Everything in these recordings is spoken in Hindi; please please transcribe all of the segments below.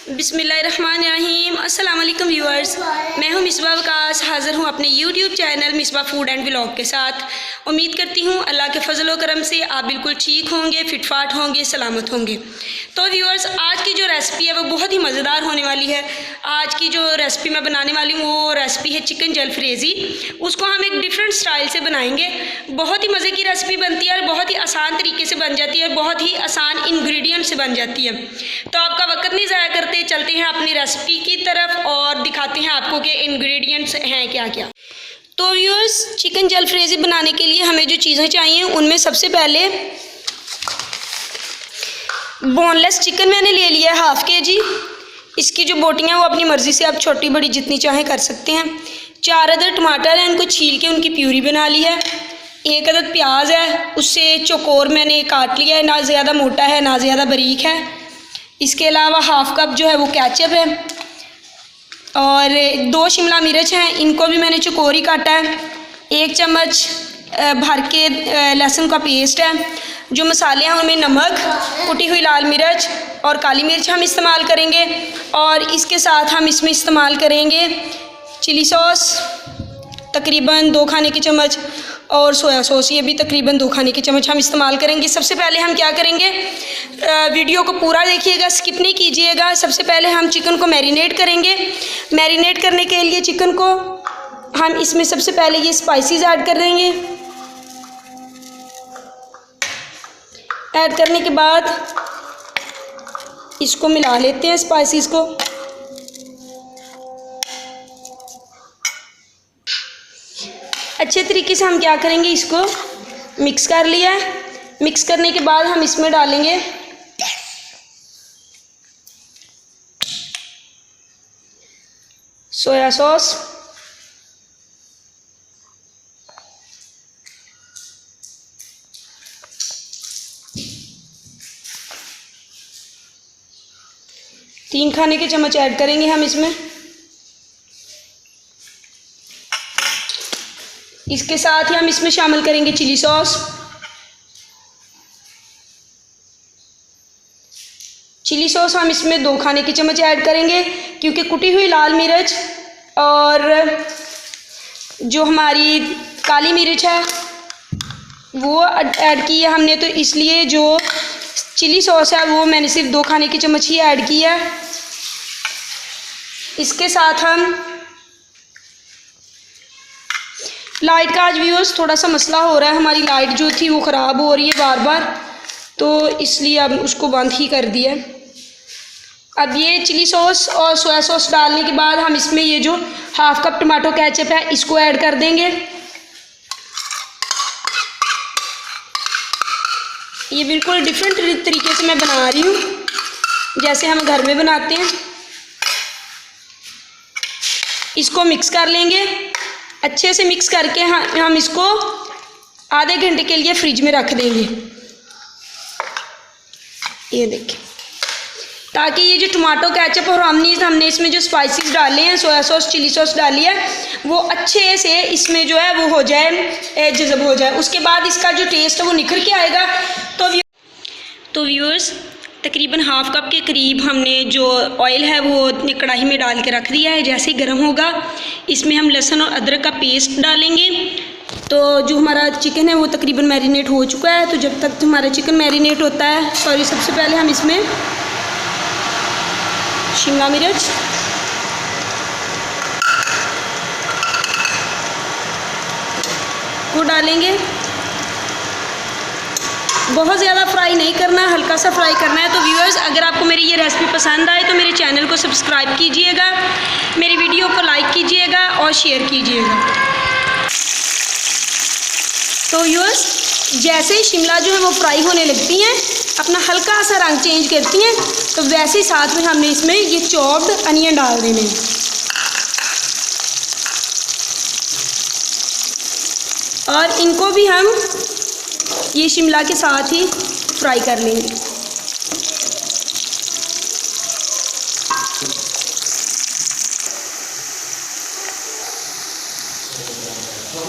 बिस्मिल्लाहिर्रहमानिर्रहीम। अस्सलाम वालेकुम व्यूअर्स, मैं हूं मिसबा वकास, हाज़िर हूं अपने YouTube channel Misbah food and vlog के साथ। उम्मीद करती हूं अल्लाह के फजल व करम से आप बिल्कुल ठीक होंगे, फिटफाट होंगे, सलामत होंगे। तो व्यूअर्स, आज की जो रेसिपी है वो बहुत ही मज़ेदार होने वाली है। आज की जो रेसिपी मैं बनाने वाली हूँ वो रेसिपी है चिकन जलफ्रेज़ी। उसको हम एक डिफरेंट स्टाइल से बनाएंगे। बहुत ही मज़े की रेसिपी बनती है और बहुत ही आसान तरीके से बन जाती है, बहुत ही आसान इंग्रेडिएंट से बन जाती है। तो आपका वक्त नहीं ज़ाया करते, चलते हैं अपनी रेसिपी की तरफ और दिखाते हैं आपको कि इंग्रेडिएंट्स हैं क्या क्या। तो व्यूअर्स, चिकन जलफ्रेज़ी बनाने के लिए हमें जो चीज़ें चाहिए उनमें सबसे पहले बोनलेस चिकन मैंने ले लिया है 1/2 kg। इसकी जो बोटियाँ वो अपनी मर्ज़ी से आप छोटी बड़ी जितनी चाहें कर सकते हैं। 4 अदद टमाटर हैं, उनको छील के उनकी प्यूरी बना ली है। 1 अदद प्याज है, उससे चौकोर मैंने काट लिया है, ना ज़्यादा मोटा है ना ज़्यादा बारीक है। इसके अलावा 1/2 कप जो है वो केचप है और 2 शिमला मिर्च हैं, इनको भी मैंने चौकोर ही काटा है। 1 चम्मच भर के लहसुन का पेस्ट है। जो मसाले हैं उनमें नमक, कुटी हुई लाल मिर्च और काली मिर्च हम इस्तेमाल करेंगे। और इसके साथ हम इसमें इस्तेमाल करेंगे चिली सॉस तकरीबन 2 खाने के चम्मच और सोया सॉस, ये भी तकरीबन 2 खाने के चम्मच हम इस्तेमाल करेंगे। सबसे पहले हम क्या करेंगे, वीडियो को पूरा देखिएगा, स्किप नहीं कीजिएगा। सबसे पहले हम चिकन को मैरिनेट करेंगे। मैरिनेट करने के लिए चिकन को हम इसमें सबसे पहले ये स्पाइसेस ऐड कर देंगे। ऐड करने के बाद इसको मिला लेते हैं स्पाइसेस को। अच्छे तरीके से हम क्या करेंगे, इसको मिक्स कर लिया है। मिक्स करने के बाद हम इसमें डालेंगे सोया सॉस, तीन खाने के चम्मच ऐड करेंगे हम इसमें। इसके साथ ही हम इसमें शामिल करेंगे चिली सॉस। चिली सॉस हम इसमें 2 खाने के चम्मच ऐड करेंगे, क्योंकि कुटी हुई लाल मिर्च और जो हमारी काली मिर्च है वो ऐड की है हमने, तो इसलिए जो चिली सॉस है वो मैंने सिर्फ 2 खाने के चम्मच ही ऐड किया है। इसके साथ हम लाइट का आज व्यूअर्स थोड़ा सा मसला हो रहा है, हमारी लाइट जो थी वो ख़राब हो रही है बार बार, तो इसलिए अब उसको बंद ही कर दिया। अब ये चिली सॉस और सोया सॉस डालने के बाद हम इसमें ये जो 1/2 कप टमाटो केचप है इसको ऐड कर देंगे। ये बिल्कुल डिफरेंट तरीके से मैं बना रही हूँ, जैसे हम घर में बनाते हैं। इसको मिक्स कर लेंगे। अच्छे से मिक्स करके हम इसको आधे घंटे के लिए फ्रिज में रख देंगे। ये देखिए, ताकि ये जो टमाटो केचप और हमने इसमें जो स्पाइसेस डाले हैं, सोया सॉस चिली सॉस डाली है, वो अच्छे से इसमें जो है वो हो जाए, जज़ब हो जाए। उसके बाद इसका जो टेस्ट है वो निखर के आएगा। तो व्यूअर्स, तकरीबन 1/2 कप के करीब हमने जो ऑयल है वो कढ़ाई में डाल के रख दिया है। जैसे ही गर्म होगा इसमें हम लहसुन और अदरक का पेस्ट डालेंगे। तो जो हमारा चिकन है वो तकरीबन मैरिनेट हो चुका है। तो जब तक हमारा चिकन मैरिनेट होता है, सबसे पहले हम इसमें शिमला मिर्च, को डालेंगे। बहुत ज़्यादा फ्राई नहीं करना है, हल्का सा फ्राई करना है। तो व्यूअर्स, अगर आपको मेरी ये रेसिपी पसंद आए तो मेरे चैनल को सब्सक्राइब कीजिएगा, मेरी वीडियो को लाइक कीजिएगा और शेयर कीजिएगा। तो व्यूअर्स, जैसे ही शिमला जो है वो फ्राई होने लगती हैं, अपना हल्का सा रंग चेंज करती हैं, तो वैसे ही साथ में हमने इसमें ये चॉप्ड अनियन डाल देने हैं। और इनको भी हम ये शिमला के साथ ही फ्राई कर लेंगे।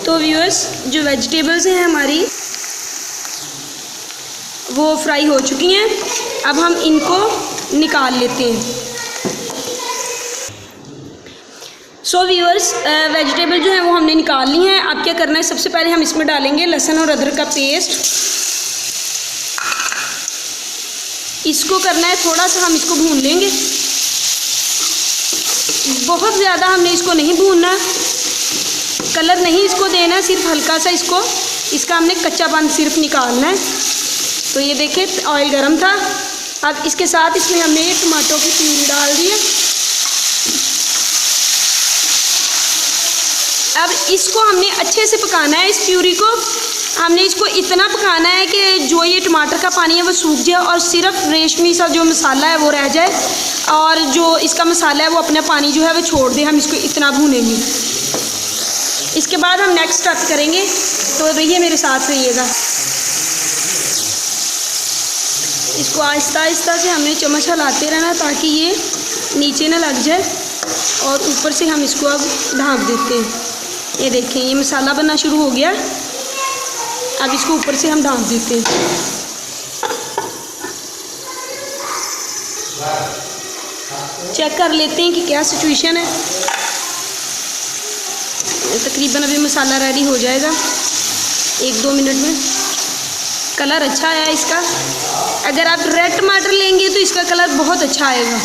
तो व्यूअर्स, जो वेजिटेबल्स हैं हमारी वो फ्राई हो चुकी हैं। अब हम इनको निकाल लेते हैं। सो व्यूअर्स, वेजिटेबल जो है वो हमने निकाल ली हैं। अब क्या करना है, सबसे पहले हम इसमें डालेंगे लहसुन और अदरक का पेस्ट। इसको करना है थोड़ा सा, हम इसको भून लेंगे। बहुत ज़्यादा हमने इसको नहीं भूनना, कलर नहीं इसको देना, सिर्फ हल्का सा इसका हमने कच्चापन सिर्फ निकालना है। तो ये देखिए ऑयल गर्म था। अब इसके साथ इसमें हमने ये टमाटो की प्यूरी डाल दी है। अब इसको हमने अच्छे से पकाना है। इस प्यूरी को हमने इसको इतना पकाना है कि जो ये टमाटर का पानी है वो सूख जाए और सिर्फ रेशमी सा जो मसाला है वो रह जाए, और जो इसका मसाला है वो अपना पानी जो है वो छोड़ दे। हम इसको इतना भूनेंगे। इसके बाद हम नेक्स्ट स्टेप करेंगे, तो भैया मेरे साथ रहिएगा। इसको आहिस्ता आहिस्ता से हमने चम्मच हिलाते रहना ताकि ये नीचे ना लग जाए, और ऊपर से हम इसको अब ढाँप देते हैं। ये देखें ये मसाला बनना शुरू हो गया। अब इसको ऊपर से हम ढाँप देते हैं। चेक कर लेते हैं कि क्या सिचुएशन है। तकरीबन अभी मसाला रेडी हो जाएगा 1-2 मिनट में। कलर अच्छा आया इसका। अगर आप रेड टमाटर लेंगे तो इसका कलर बहुत अच्छा आएगा।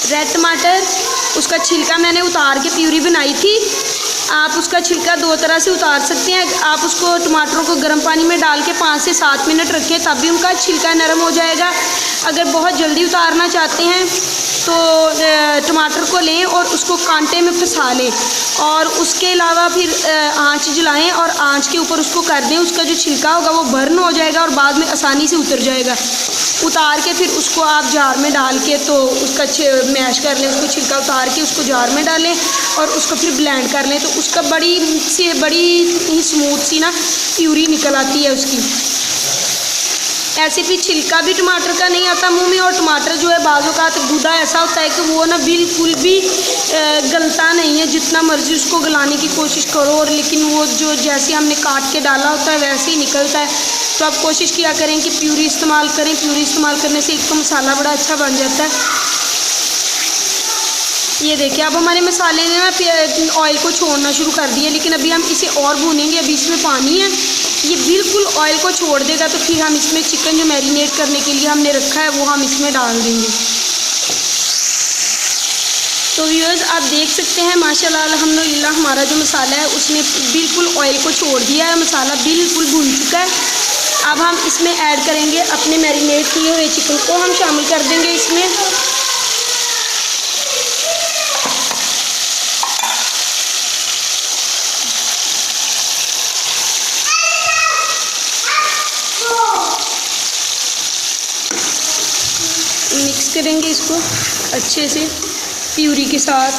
रेड टमाटर, उसका छिलका मैंने उतार के प्यूरी बनाई थी। आप उसका छिलका 2 तरह से उतार सकते हैं। आप उसको टमाटरों को गर्म पानी में डाल के 5 से 7 मिनट रखें, तब भी उनका छिलका नरम हो जाएगा। अगर बहुत जल्दी उतारना चाहते हैं तो टमाटर को लें और उसको कांटे में फंसा लें, और उसके अलावा फिर आंच जलाएं और आंच के ऊपर उसको कर दें। उसका जो छिलका होगा वो बर्न हो जाएगा और बाद में आसानी से उतर जाएगा। उतार के फिर उसको आप जार में डाल के तो उसका मैश कर लें। उसको छिलका उतार के उसको जार में डालें और उसको फिर ब्लेंड कर लें, तो उसका बड़ी ही स्मूथ सी ना प्यूरी निकल आती है उसकी। ऐसे भी छिलका भी टमाटर का नहीं आता मुंह में, और टमाटर जो है बाज़ों का गूदा ऐसा होता है कि वो ना बिल्कुल भी गलता नहीं है। जितना मर्जी उसको गलाने की कोशिश करो, और लेकिन वो जो जैसे हमने काट के डाला होता है वैसे ही निकलता है। तो आप कोशिश किया करें कि प्यूरी इस्तेमाल करें। प्यूरी इस्तेमाल करने से एक तो मसाला बड़ा अच्छा बन जाता है। ये देखिए अब हमारे मसाले ने ना ऑयल को छोड़ना शुरू कर दिया, लेकिन अभी हम इसे और भूनेंगे। अभी इसमें पानी है, ये बिल्कुल ऑयल को छोड़ देगा तो फिर हम इसमें चिकन जो मैरिनेट करने के लिए हमने रखा है वो हम इसमें डाल देंगे। तो व्यूअर्स आप देख सकते हैं माशाल्लाह अल्हम्दुलिल्लाह हमारा जो मसाला है उसने बिल्कुल ऑयल को छोड़ दिया है। मसाला बिल्कुल भून चुका है। अब हम इसमें ऐड करेंगे अपने मैरिनेट किए हुए चिकन को हम शामिल कर देंगे इसमें। मिक्स करेंगे इसको अच्छे से प्यूरी के साथ।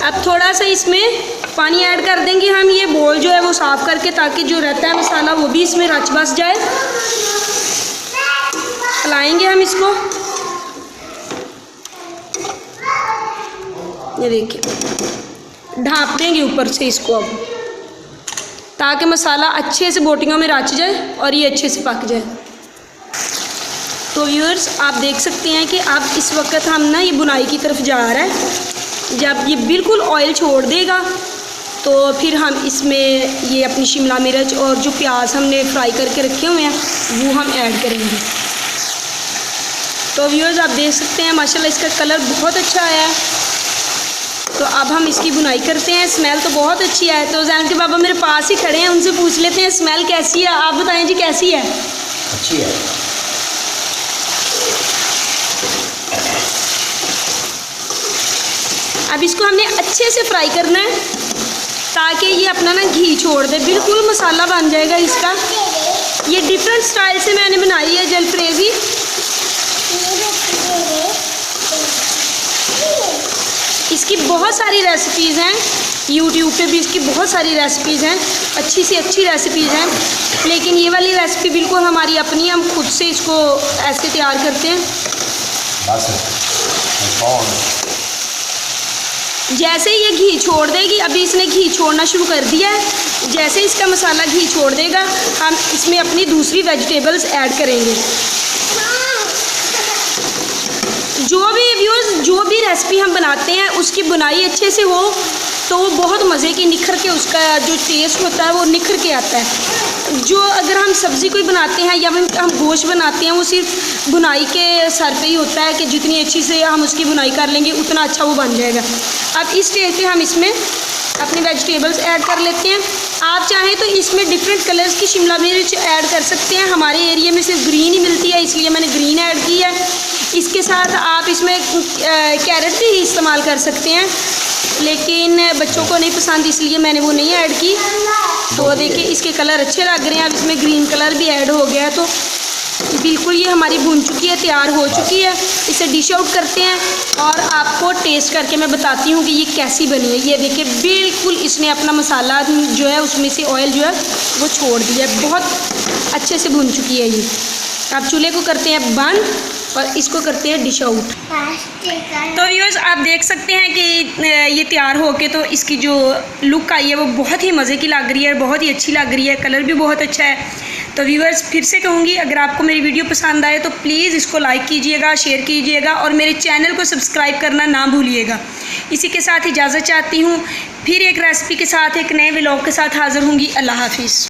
अब थोड़ा सा इसमें पानी ऐड कर देंगे हम। ये बोल जो है वो साफ़ करके, ताकि जो रहता है मसाला वो भी इसमें रच बस जाए। चलाएंगे हम इसको। ये देखिए ढाँप देंगे ऊपर से इसको अब, ताकि मसाला अच्छे से बोटियों में रच जाए और ये अच्छे से पक जाए। तो व्यूअर्स आप देख सकते हैं कि अब इस वक्त हम ना ये बुनाई की तरफ जा रहा है। जब ये बिल्कुल ऑयल छोड़ देगा तो फिर हम इसमें ये अपनी शिमला मिर्च और जो प्याज हमने फ्राई करके रखे हुए हैं वो हम ऐड करेंगे। तो व्यूअर्स आप देख सकते हैं माशाल्लाह इसका कलर बहुत अच्छा आया है। तो अब हम इसकी बुनाई करते हैं। स्मेल तो बहुत अच्छी है। तो जैन के बाबा मेरे पास ही खड़े हैं, उनसे पूछ लेते हैं स्मेल कैसी है। आप बताएं जी कैसी है? अच्छी है। अब इसको हमने अच्छे से फ्राई करना है ताकि ये अपना ना घी छोड़ दे। बिल्कुल मसाला बन जाएगा इसका। ये डिफरेंट स्टाइल से मैंने बनाई है जलफ्रेज़ी। इसकी बहुत सारी रेसिपीज़ हैं, यूट्यूब पे भी इसकी बहुत सारी रेसिपीज़ हैं, अच्छी से अच्छी रेसिपीज़ हैं। लेकिन ये वाली रेसिपी बिल्कुल हमारी अपनी है, हम खुद से इसको ऐसे तैयार करते हैं। जैसे ही ये घी छोड़ देगी, अभी इसने घी छोड़ना शुरू कर दिया है, जैसे इसका मसाला घी छोड़ देगा हम इसमें अपनी दूसरी वेजिटेबल्स ऐड करेंगे। जो भी रेसिपी हम बनाते हैं उसकी बुनाई अच्छे से हो तो वो बहुत मज़े की निखर के उसका जो टेस्ट होता है वो निखर के आता है। जो अगर हम सब्ज़ी कोई बनाते हैं या हम गोश्त बनाते हैं वो सिर्फ बुनाई के सर पे ही होता है कि जितनी अच्छी से हम उसकी बुनाई कर लेंगे उतना अच्छा वो बन जाएगा। अब इस स्टेज पे हम इसमें अपनी वेजिटेबल्स ऐड कर लेते हैं। आप चाहें तो इसमें डिफरेंट कलर्स की शिमला मिर्च ऐड कर सकते हैं। हमारे एरिया में सिर्फ ग्रीन ही मिलती है इसलिए मैंने ग्रीन ऐड की है। इसके साथ आप इसमें कैरेट भी इस्तेमाल कर सकते हैं, लेकिन बच्चों को नहीं पसंद इसलिए मैंने वो नहीं ऐड की। तो देखिए इसके कलर अच्छे लग रहे हैं। अब इसमें ग्रीन कलर भी ऐड हो गया है। तो बिल्कुल ये हमारी भुन चुकी है, तैयार हो चुकी है। इसे डिश आउट करते हैं और आपको टेस्ट करके मैं बताती हूँ कि ये कैसी बनी है। ये देखिए बिल्कुल इसने अपना मसाला जो है उसमें से ऑयल जो है वो छोड़ दिया है, बहुत अच्छे से भुन चुकी है ये। आप चूल्हे को करते हैं बंद और इसको करते हैं डिश आउट। तो व्यूअर्स आप देख सकते हैं कि ये तैयार होके तो इसकी जो लुक आई है वो बहुत ही मज़े की लग रही है, बहुत ही अच्छी लग रही है, कलर भी बहुत अच्छा है। तो व्यूअर्स फिर से कहूँगी, अगर आपको मेरी वीडियो पसंद आए तो प्लीज़ इसको लाइक कीजिएगा, शेयर कीजिएगा और मेरे चैनल को सब्सक्राइब करना ना भूलिएगा। इसी के साथ इजाज़त चाहती हूँ। फिर एक रेसिपी के साथ एक नए व्लॉग के साथ हाज़िर होंगी। अल्लाह हाफिज़।